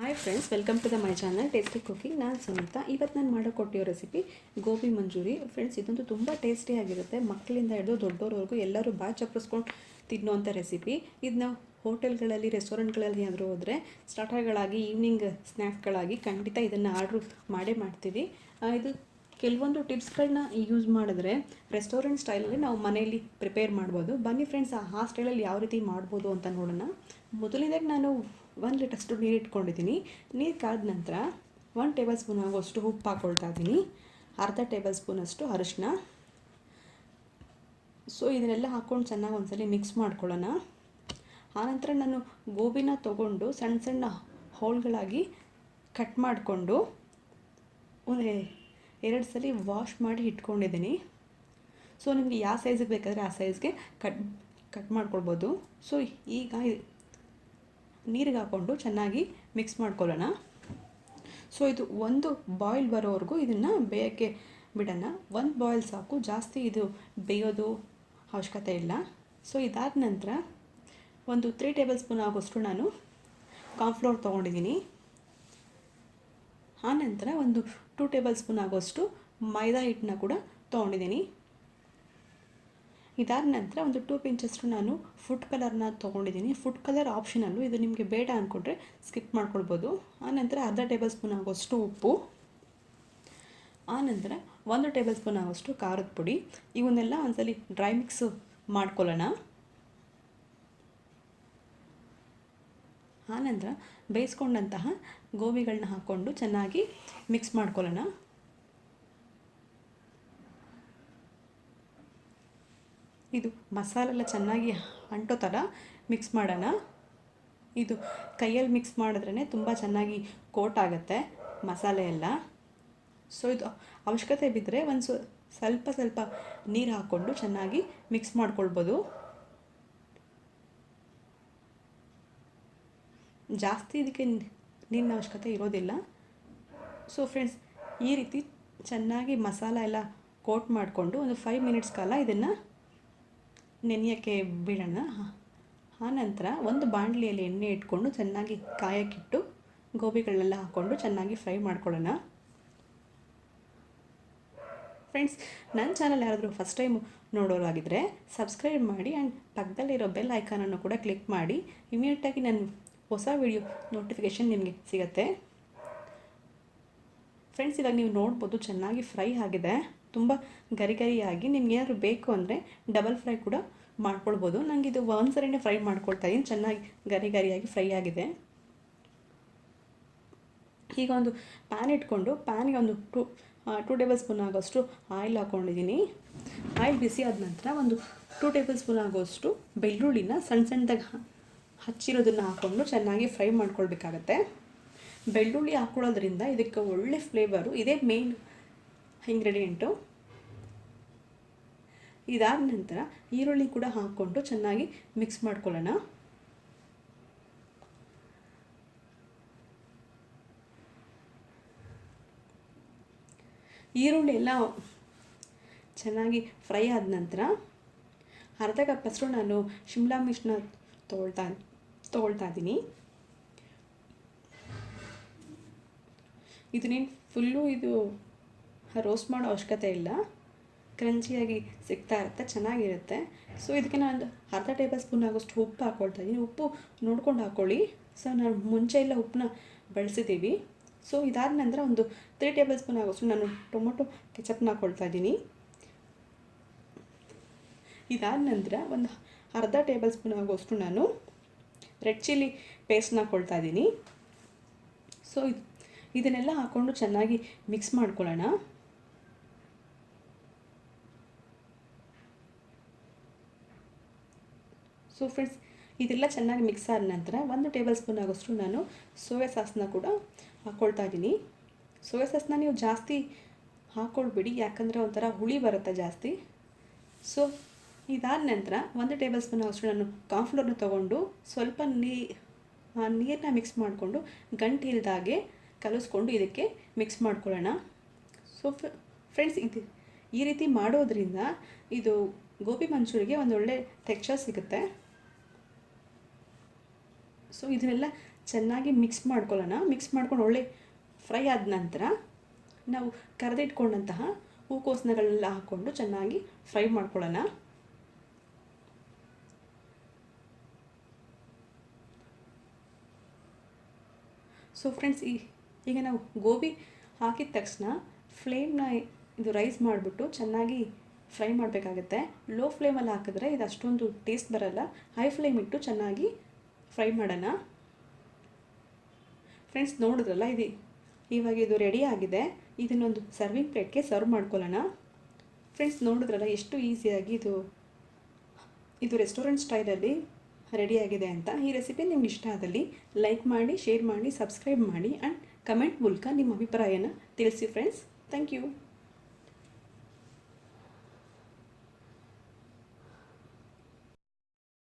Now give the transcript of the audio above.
Hi friends, welcome to my channel tasty cooking. ನಾನು ಸುನೀತಾ. ಇವತ್ತು ನಾನು ಮಾಡಿಕೊಟ್ಟಿರೋ ರೆಸಿಪಿ ಗೋಬಿ ಮಂಚೂರಿ. ಫ್ರೆಂಡ್ಸ್, ಇದಂತೂ ತುಂಬ ಟೇಸ್ಟಿಯಾಗಿರುತ್ತೆ. ಮಕ್ಕಳಿಂದ ಹಿಡಿದು ದೊಡ್ಡೋರವರೆಗೂ ಎಲ್ಲರೂ ಬಾಯಿ ಚಪ್ಪರಿಸ್ಕೊಂಡು ತಿನ್ನುವಂಥ ರೆಸಿಪಿ. ಇದು ನಾವು ಹೋಟೆಲ್ಗಳಲ್ಲಿ, ರೆಸ್ಟೋರೆಂಟ್ಗಳಲ್ಲಿ ಏನಾದರೂ ಹೋದರೆ ಸ್ಟಾರ್ಟರ್ಗಳಾಗಿ, ಈವ್ನಿಂಗ್ ಸ್ನ್ಯಾಕ್ಸ್ಗಳಾಗಿ ಖಂಡಿತ ಇದನ್ನು ಆರ್ಡ್ರ್ ಮಾಡೇ ಮಾಡ್ತೀವಿ. ಇದು ಕೆಲವೊಂದು ಟಿಪ್ಸ್ಗಳನ್ನ ಯೂಸ್ ಮಾಡಿದ್ರೆ ರೆಸ್ಟೋರೆಂಟ್ ಸ್ಟೈಲಲ್ಲಿ ನಾವು ಮನೆಯಲ್ಲಿ ಪ್ರಿಪೇರ್ ಮಾಡ್ಬೋದು. ಬನ್ನಿ ಫ್ರೆಂಡ್ಸ್, ಆ ಸ್ಟೈಲಲ್ಲಿ ಯಾವ ರೀತಿ ಮಾಡ್ಬೋದು ಅಂತ ನೋಡೋಣ. ಮೊದಲನೇದಾಗಿ ನಾನು 1 ಲೀಟರ್ಷ್ಟು ನೀರು ಇಟ್ಕೊಂಡಿದ್ದೀನಿ. ನೀರು ಕಾದ ನಂತರ 1 ಟೇಬಲ್ ಸ್ಪೂನ್ ಆಗುವಷ್ಟು ಉಪ್ಪು ಹಾಕ್ಕೊಳ್ತಾ ಇದ್ದೀನಿ. ಅರ್ಧ ಟೇಬಲ್ ಸ್ಪೂನಷ್ಟು ಅರಿಶಿನ. ಸೊ ಇದನ್ನೆಲ್ಲ ಹಾಕ್ಕೊಂಡು ಚೆನ್ನಾಗಿ ಒಂದ್ಸಲ ಮಿಕ್ಸ್ ಮಾಡ್ಕೊಳ್ಳೋಣ. ಆನಂತರ ನಾನು ಗೋಬಿನ ತೊಗೊಂಡು ಸಣ್ಣ ಸಣ್ಣ ಹೋಳ್ಗಳಾಗಿ ಕಟ್ ಮಾಡಿಕೊಂಡು ಒಂದು 2 ಸಲ ವಾಶ್ ಮಾಡಿ ಇಟ್ಕೊಂಡಿದ್ದೀನಿ. ಸೊ ನಿಮಗೆ ಯಾವ ಸೈಜಿಗೆ ಬೇಕಾದರೆ ಆ ಸೈಜ್ಗೆ ಕಟ್ ಮಾಡ್ಕೊಳ್ಬೋದು. ಸೊ ಈಗ ನೀರಿಗೆ ಹಾಕ್ಕೊಂಡು ಚೆನ್ನಾಗಿ ಮಿಕ್ಸ್ ಮಾಡ್ಕೊಳ್ಳೋಣ. ಸೊ ಇದು ಒಂದು ಬಾಯ್ಲ್ ಬರೋವರೆಗೂ ಇದನ್ನು ಬೇಯೋಕ್ಕೆ ಬಿಡೋಣ. 1 ಬಾಯ್ಲ್ ಸಾಕು, ಜಾಸ್ತಿ ಇದು ಬೇಯೋದು ಅವಶ್ಯಕತೆ ಇಲ್ಲ. ಸೊ ಇದಾದ ನಂತರ ಒಂದು 3 ಟೇಬಲ್ ಸ್ಪೂನ್ ಆಗೋಷ್ಟು ನಾನು ಕಾರ್ನ್ಫ್ಲೋರ್ ತೊಗೊಂಡಿದ್ದೀನಿ. ಆನಂತರ ಒಂದು 2 ಟೇಬಲ್ ಸ್ಪೂನ್ ಆಗೋಷ್ಟು ಮೈದಾ ಹಿಟ್ಟನ್ನ ಕೂಡ ತೊಗೊಂಡಿದ್ದೀನಿ. ಇದಾದ ನಂತರ ಒಂದು 2 ಪಿಂಚಷ್ಟು ನಾನು ಫುಡ್ ಕಲರ್ನ ತೊಗೊಂಡಿದ್ದೀನಿ. ಫುಡ್ ಕಲರ್ ಆಪ್ಷನಲ್ಲು, ಇದು ನಿಮಗೆ ಬೇಡ ಅಂದ್ಕೊಂಡ್ರೆ ಸ್ಕಿಪ್ ಮಾಡ್ಕೊಳ್ಬೋದು. ಆನಂತರ ಅರ್ಧ ಟೇಬಲ್ ಸ್ಪೂನ್ ಆಗೋಷ್ಟು ಉಪ್ಪು. ಆನಂತರ 1 ಟೇಬಲ್ ಸ್ಪೂನ್ ಆಗೋಷ್ಟು ಖಾರದ ಪುಡಿ. ಇವನ್ನೆಲ್ಲ ಒಂದ್ಸಲಿ ಡ್ರೈ ಮಿಕ್ಸ್ ಮಾಡ್ಕೊಳ್ಳೋಣ. ಆನಂತರ ಬೇಯಿಸ್ಕೊಂಡಂತಹ ಗೋಬಿಗಳನ್ನ ಹಾಕ್ಕೊಂಡು ಚೆನ್ನಾಗಿ ಮಿಕ್ಸ್ ಮಾಡ್ಕೊಳ್ಳೋಣ. ಇದು ಮಸಾಲೆಲ್ಲ ಚೆನ್ನಾಗಿ ಅಂಟೋ ಥರ ಮಿಕ್ಸ್ ಮಾಡೋಣ. ಇದು ಕೈಯಲ್ಲಿ ಮಿಕ್ಸ್ ಮಾಡಿದ್ರೇ ತುಂಬ ಚೆನ್ನಾಗಿ ಕೋಟ್ ಆಗುತ್ತೆ ಮಸಾಲೆ ಎಲ್ಲ. ಸೊ ಇದು ಅವಶ್ಯಕತೆ ಬಿದ್ದರೆ ಒಂದು ಸ್ವಲ್ಪ ನೀರು ಹಾಕ್ಕೊಂಡು ಚೆನ್ನಾಗಿ ಮಿಕ್ಸ್ ಮಾಡ್ಕೊಳ್ಬೋದು. ಜಾಸ್ತಿ ಇದಕ್ಕೆ ನೀರಿನ ಅವಶ್ಯಕತೆ ಇರೋದಿಲ್ಲ. ಸೊ ಫ್ರೆಂಡ್ಸ್, ಈ ರೀತಿ ಚೆನ್ನಾಗಿ ಮಸಾಲ ಎಲ್ಲ ಕೋಟ್ ಮಾಡಿಕೊಂಡು ಒಂದು 5 ಮಿನಿಟ್ಸ್ ಕಾಲ ಇದನ್ನು ನೆನೆಯೋಕ್ಕೆ ಬಿಡೋಣ. ಆನಂತರ ಒಂದು ಬಾಣಲಿಯಲ್ಲಿ ಎಣ್ಣೆ ಇಟ್ಕೊಂಡು ಚೆನ್ನಾಗಿ ಕಾಯಕ್ಕಿಟ್ಟು ಗೋಬಿಗಳನ್ನೆಲ್ಲ ಹಾಕ್ಕೊಂಡು ಚೆನ್ನಾಗಿ ಫ್ರೈ ಮಾಡ್ಕೊಳ್ಳೋಣ. ಫ್ರೆಂಡ್ಸ್, ನನ್ನ ಚಾನಲ್ ಯಾರಾದರೂ ಫಸ್ಟ್ ಟೈಮ್ ನೋಡೋರಾಗಿದ್ದರೆ ಸಬ್ಸ್ಕ್ರೈಬ್ ಮಾಡಿ ಆ್ಯಂಡ್ ಪಕ್ಕದಲ್ಲಿರೋ ಬೆಲ್ ಐಕಾನನ್ನು ಕೂಡ ಕ್ಲಿಕ್ ಮಾಡಿ. ಇಮಿಡಿಯೇಟಾಗಿ ನನ್ನ ಹೊಸ ವಿಡಿಯೋ ನೋಟಿಫಿಕೇಷನ್ ನಿಮಗೆ ಸಿಗುತ್ತೆ. ಫ್ರೆಂಡ್ಸ್, ಇವಾಗ ನೀವು ನೋಡ್ಬೋದು ಚೆನ್ನಾಗಿ ಫ್ರೈ ಆಗಿದೆ, ತುಂಬ ಗರಿಗರಿಯಾಗಿ. ನಿಮ್ಗೆ ಏನಾದರೂ ಬೇಕು ಅಂದರೆ ಡಬಲ್ ಫ್ರೈ ಕೂಡ ಮಾಡ್ಕೊಳ್ಬೋದು. ನನಗೆ ಇದು ಒಂದ್ಸರಿನೇ ಫ್ರೈ ಮಾಡ್ಕೊಳ್ತಾ ಇದ್ದೀನಿ. ಚೆನ್ನಾಗಿ ಗರಿಗರಿಯಾಗಿ ಫ್ರೈ ಆಗಿದೆ. ಈಗ ಒಂದು ಪ್ಯಾನ್ ಇಟ್ಕೊಂಡು ಪ್ಯಾನಿಗೆ ಒಂದು 2 ಟೇಬಲ್ ಸ್ಪೂನ್ ಆಗೋಷ್ಟು ಆಯಿಲ್ ಹಾಕ್ಕೊಂಡಿದ್ದೀನಿ. ಆಯಿಲ್ ಬಿಸಿ ಆದ ನಂತರ ಒಂದು 2 ಟೇಬಲ್ ಸ್ಪೂನ್ ಆಗೋಷ್ಟು ಬೆಳ್ಳುಳ್ಳಿನ ಸಣ್ಣದಾಗಿ ಹಚ್ಚಿರೋದನ್ನು ಹಾಕ್ಕೊಂಡು ಚೆನ್ನಾಗಿ ಫ್ರೈ ಮಾಡ್ಕೊಳ್ಬೇಕಾಗತ್ತೆ. ಬೆಳ್ಳುಳ್ಳಿ ಹಾಕ್ಕೊಳ್ಳೋದ್ರಿಂದ ಇದಕ್ಕೆ ಒಳ್ಳೆ ಫ್ಲೇವರು, ಇದೇ ಮೇನ್ ಇಂಗ್ರೀಡಿಯೆಂಟು. ಇದಾದ ನಂತರ ಈರುಳ್ಳಿ ಕೂಡ ಹಾಕ್ಕೊಂಡು ಚೆನ್ನಾಗಿ ಮಿಕ್ಸ್ ಮಾಡ್ಕೊಳ್ಳೋಣ. ಈರುಳ್ಳಿ ಎಲ್ಲ ಚೆನ್ನಾಗಿ ಫ್ರೈ ಆದ ನಂತರ ಅರ್ಧ ಕಪ್ಪಷ್ಟು ನಾನು ಶಿಮ್ಲಾ ಮಿರ್ಚನ್ನ ತೊಗೊಳ್ತಾ ಇದ್ದೀನಿ. ಇದನ್ನೇನು ಫುಲ್ಲು ಇದು ರೋಸ್ಟ್ ಮಾಡೋ ಅವಶ್ಯಕತೆ ಇಲ್ಲ, ಕ್ರಂಚಿಯಾಗಿ ಸಿಗ್ತಾ ಇರುತ್ತೆ, ಚೆನ್ನಾಗಿರುತ್ತೆ. ಸೊ ಇದಕ್ಕೆ ನಾನು ಅರ್ಧ ಟೇಬಲ್ ಸ್ಪೂನ್ ಆಗೋಷ್ಟು ಉಪ್ಪು ಹಾಕ್ಕೊಳ್ತಾ ಇದ್ದೀನಿ. ಉಪ್ಪು ನೋಡ್ಕೊಂಡು ಹಾಕ್ಕೊಳ್ಳಿ. ಸೊ ನಾನು ಮುಂಚೆ ಎಲ್ಲ ಉಪ್ಪನ್ನ ಬಳಸಿದ್ದೀವಿ. ಸೊ ಇದಾದ ನಂತರ ಒಂದು 3 ಟೇಬಲ್ ಸ್ಪೂನ್ ಆಗೋಷ್ಟು ನಾನು ಟೊಮೊಟೊ ಕೆಚಪ್ನ ಹಾಕ್ಕೊಳ್ತಾ ಇದ್ದೀನಿ. ಇದಾದ ನಂತರ ಒಂದು ಅರ್ಧ ಟೇಬಲ್ ಸ್ಪೂನ್ ಆಗೋಷ್ಟು ನಾನು ರೆಡ್ ಚಿಲ್ಲಿ ಪೇಸ್ಟ್ನ ಹಾಕ್ಕೊಳ್ತಾ ಇದ್ದೀನಿ. ಸೊ ಇದನ್ನೆಲ್ಲ ಹಾಕ್ಕೊಂಡು ಚೆನ್ನಾಗಿ ಮಿಕ್ಸ್ ಮಾಡ್ಕೊಳ್ಳೋಣ. ಸೊ ಫ್ರೆಂಡ್ಸ್, ಇದೆಲ್ಲ ಚೆನ್ನಾಗಿ ಮಿಕ್ಸ್ ಆದ ನಂತರ 1 ಟೇಬಲ್ ಸ್ಪೂನ್ ಆಗೋಷ್ಟು ನಾನು ಸೋಯಾ ಸಾಸ್ನ ಕೂಡ ಹಾಕ್ಕೊಳ್ತಾ ಇದ್ದೀನಿ. ಸೋಯಾ ಸಾಸ್ನ ನೀವು ಜಾಸ್ತಿ ಹಾಕ್ಕೊಳ್ಬೇಡಿ, ಯಾಕಂದರೆ ಒಂಥರ ಹುಳಿ ಬರುತ್ತೆ ಜಾಸ್ತಿ. ಸೊ ಇದಾದ ನಂತರ 1 ಟೇಬಲ್ ಸ್ಪೂನ್ ಆಗೋಷ್ಟು ನಾನು ಕಾರ್ನ್ಫ್ಲೋರ್ನ ತೊಗೊಂಡು ಸ್ವಲ್ಪ ನೀರನ್ನ ಮಿಕ್ಸ್ ಮಾಡಿಕೊಂಡು ಗಂಟು ಇಲ್ದಾಗೆ ಕಲಿಸ್ಕೊಂಡು ಇದಕ್ಕೆ ಮಿಕ್ಸ್ ಮಾಡ್ಕೊಳ್ಳೋಣ. ಸೊ ಫ್ರೆಂಡ್ಸ್, ಈ ರೀತಿ ಮಾಡೋದ್ರಿಂದ ಇದು ಗೋಬಿ ಮಂಚೂರಿಗೆ ಒಂದೊಳ್ಳೆ ಟೆಕ್ಸ್ಚರ್ ಸಿಗುತ್ತೆ. ಸೊ ಇದನ್ನೆಲ್ಲ ಚೆನ್ನಾಗಿ ಮಿಕ್ಸ್ ಮಾಡ್ಕೊಳ್ಳೋಣ. ಮಿಕ್ಸ್ ಮಾಡ್ಕೊಂಡು ಒಳ್ಳೆ ಫ್ರೈ ಆದ ನಂತರ ನಾವು ಕರೆದಿಟ್ಕೊಂಡಂತಹ ಹೂಕೋಸನ್ನೆಲ್ಲ ಹಾಕ್ಕೊಂಡು ಚೆನ್ನಾಗಿ ಫ್ರೈ ಮಾಡ್ಕೊಳ್ಳೋಣ. ಸೊ ಫ್ರೆಂಡ್ಸ್, ಈಗ ನಾವು ಗೋಬಿ ಹಾಕಿದ ತಕ್ಷಣ ಫ್ಲೇಮ್ನ ಇದು ರೈಸ್ ಮಾಡಿಬಿಟ್ಟು ಚೆನ್ನಾಗಿ ಫ್ರೈ ಮಾಡಬೇಕಾಗತ್ತೆ. ಲೋ ಫ್ಲೇಮಲ್ಲಿ ಹಾಕಿದ್ರೆ ಇದು ಅಷ್ಟೊಂದು ಟೇಸ್ಟ್ ಬರಲ್ಲ. ಹೈ ಫ್ಲೇಮ್ ಇಟ್ಟು ಚೆನ್ನಾಗಿ ಫ್ರೈ ಮಾಡೋಣ. ಫ್ರೆಂಡ್ಸ್, ನೋಡಿದ್ರಲ್ಲ, ಇವಾಗ ಇದು ರೆಡಿ ಆಗಿದೆ. ಇದನ್ನೊಂದು ಸರ್ವಿಂಗ್ ಪ್ಲೇಟ್ಗೆ ಸರ್ವ್ ಮಾಡ್ಕೊಳ್ಳೋಣ. ಫ್ರೆಂಡ್ಸ್, ನೋಡಿದ್ರಲ್ಲ ಎಷ್ಟು ಈಸಿಯಾಗಿ ಇದು ರೆಸ್ಟೋರೆಂಟ್ ಸ್ಟೈಲಲ್ಲಿ ರೆಡಿಯಾಗಿದೆ ಅಂತ. ಈ ರೆಸಿಪಿ ನಿಮ್ಗೆ ಇಷ್ಟ ಆದಲ್ಲಿ ಲೈಕ್ ಮಾಡಿ, ಶೇರ್ ಮಾಡಿ, ಸಬ್ಸ್ಕ್ರೈಬ್ ಮಾಡಿ ಆ್ಯಂಡ್ ಕಮೆಂಟ್ ಮೂಲಕ ನಿಮ್ಮ ಅಭಿಪ್ರಾಯನ ತಿಳಿಸಿ ಫ್ರೆಂಡ್ಸ್. Thank you.